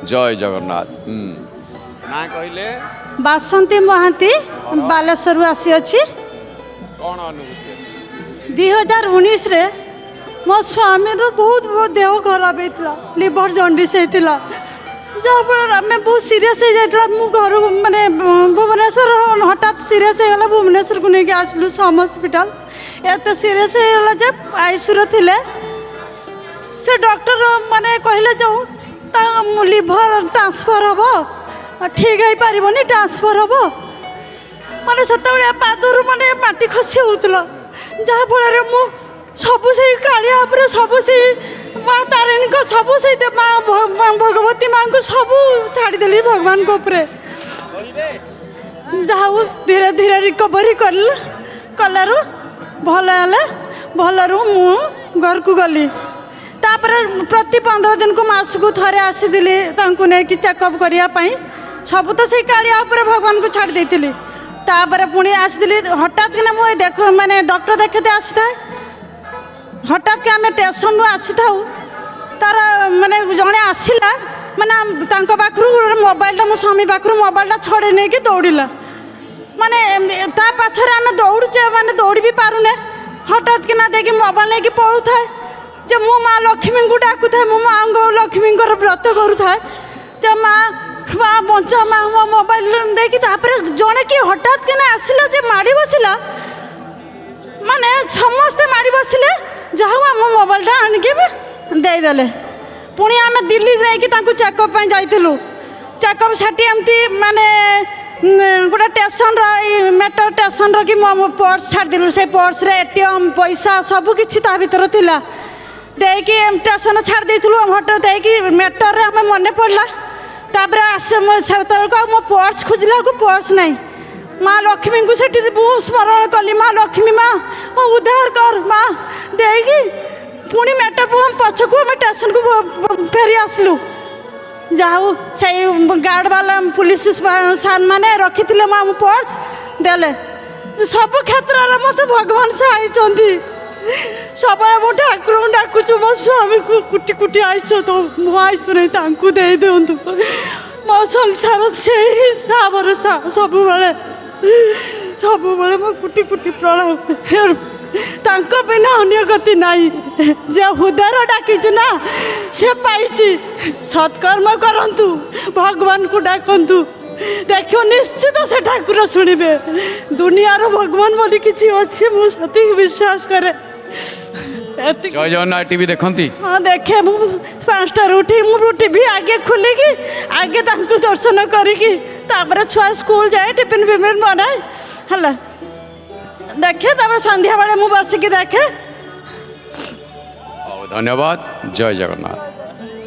जय जगन्नाथ। ना कहले बासंती महांती बालेश्वर आसी अच्छी कौन अनुभूति अछि? 2019 रे मो स्वामी बहुत बहुत देह खराब होता लिवर जंडिस होता जहाँफल आम बहुत सीरीयस हो जाता घर माने भुवनेश्वर हठात सीरीयस होगा भुवनेश्वर को लेकिन आसलु सम हस्पिटाल एत सीरीयस होगा जे आईसीयू थे से डॉक्टर माने कहले जाऊ लिवर ट्रांसफर हम ठीक है पारबनी ट्रांसफर हम माने से पादर माने माटी खसी होता जहाँफल मु सबू से कालिया सबू से माँ तारिणी को सबू से माँ भगवती माँ को सबू छाड़देली भगवान को ऊपर जाऊ धीरे धीरे रिकवरी कलु भल भलू मु घर को गली तापर प्रति 15 दिन को मास को थे आसीली नहीं चेकअप करने सबू तो से कालिया भगवान को छाड़ देती तापर पुणी आसी हठात कि मुझे देख माने डॉक्टर देखते आसी था हठात के आम स्टेशन रु आसी था तार माने जड़े आसला माने पाखर मोबाइलटा मो स्वामी पाखर मोबाइलटा छड़े नहीं कि दौड़ला माने ता पछरे आम दौड़े माने दौड़ी भी पारुने हठात कि ना देखी मोबाइल नहीं कि पलू थाए जे मो माँ लक्ष्मी को डाकू था मो माँ लक्ष्मी व्रत करू था जे माँ माँ बंचा माँ मो मोबाइल देखी जड़े कि हठात कि आसला जे माड़ी बसला माने समस्ते माड़ी बसिले जाऊ आम मोबाइलटा आणिकी देदेले पुणी आम दिल्ली जाकि चेकअप जाइलु चेकअप साटी एमती माने गोटे स्टेशन मेट्रो स्टेशन कि पर्स छाड़देलु से पर्स रे एटीएम पैसा सबू किछि ता भीतर थिला देकी स्टेशन छाड़ देइथलु हटो देकी मेट्रो रे आम मने पड़ला तापर आसे मो पर्स खोजला को पर्स नहीं माँ लक्ष्मी को सेठी बहुत स्मरण कली माँ लक्ष्मी माँ मो उद्धार कर माँ देगी पुणी मेट्रो पछकू आम स्टेशन को फेरी आसलु जाऊ से गार्ड वाला पुलिस सार मैंने रखी थे माँ पर्स देले सब क्षेत्र में मत भगवान सहाय सब मु ठाकुर डाकुचु मो स्वामी को कुटी कुटी आईस तो मो आईस नहीं दे दिंतु मो संसार से ही भरोसा सब मो कुटी कुटी प्रणाम तांको बिना अन्य गति नहीं जे हृदय डाकी ना से पाई सत्कर्म करंतु भगवान को डाकंतु देखो निश्चित से ठाकुर शुणवे दुनियार भगवान बोली किसी अच्छे मुझे विश्वास करे। जय जगन्नाथ टीवी देखती हाँ देखे मु 5टा उठी मु टीवी आगे खोलिकी आगे दर्शन करिकी तापर छुआ स्कूल जाए टिफिन फिफिन बनाए है देखे तापर संध्या बेले मु बसिकी देखे। धन्यवाद। जय जगन्नाथ।